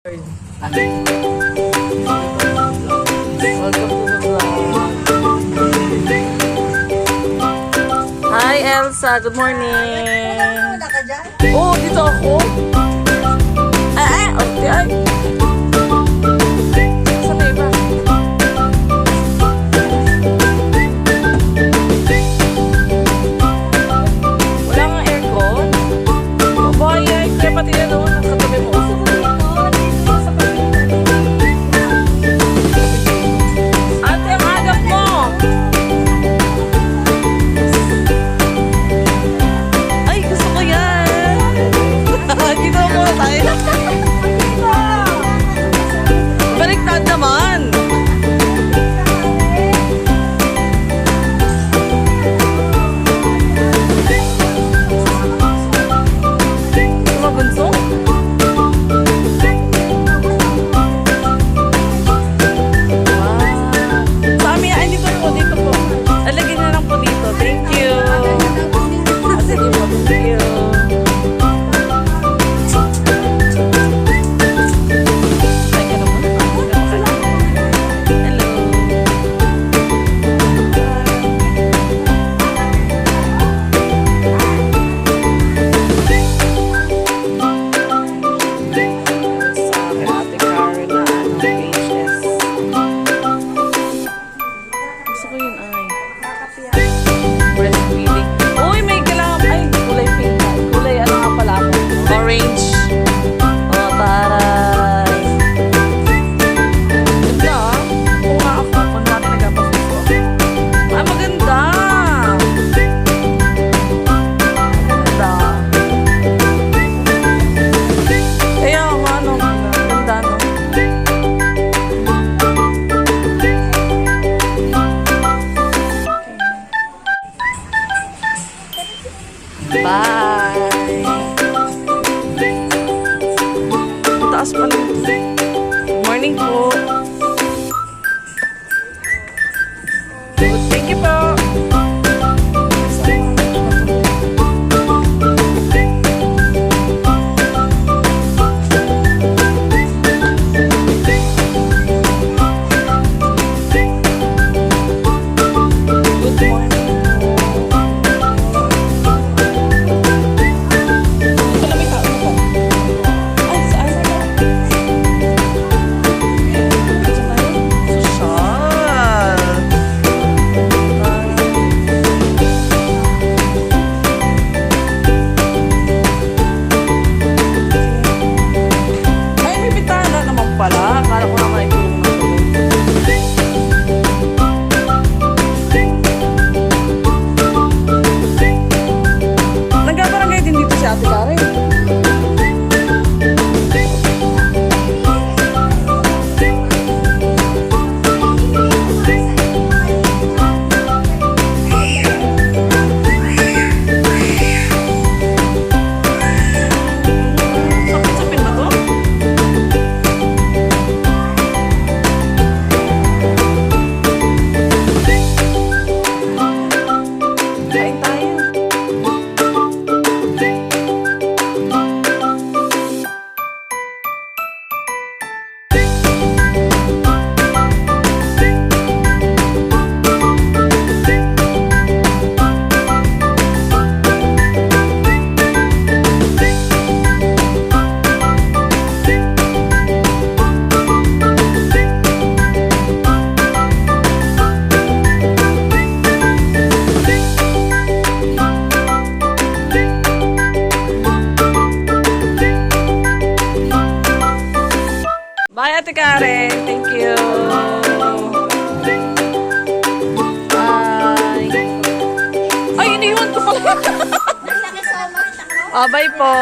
Welcome to the vlog. Hi Elsa, good morning. Wala ka dyan? Oh, dito ako. Okay, ay. Saan na iba? Wala nga aircon. Babayay, kaya pati na doon, nakatabi mo. Ate, ang agap mo. Ay, gusto ko yan. Dito muna tayo. Baliktad naman. Sumabunso? Sa amin, ay, dito po, dito po. Alagyan na lang po dito. Thank you. Sige po, thank you. Ay, ka naman. Hello. Sa Ate Karen na PHS. Gusto ko yun ay. Breastfeeding. Uy, may kailangan. Ay, kulay pink. Kulay ano nga pala ako? Orange. Oh, taray. Ganda ah. Oo nga ako. Kung natin nagpapasuso. Ah, maganda. Maganda. Kaya nga, ano. Ganda, no? Bye! Ang taas pa lang. Good morning po. Good, thank you po. Good morning. Ay, may bitana naman pala. Akala ko naman ikulong na tulog. Nagkabarangay din dito si Ate Karen. Sapin-sapin ba to? Kain tayo. Bye, Ate Karen. Thank you. Bye. Ay, iniwan ko pala. Nasa kasama. Bye po.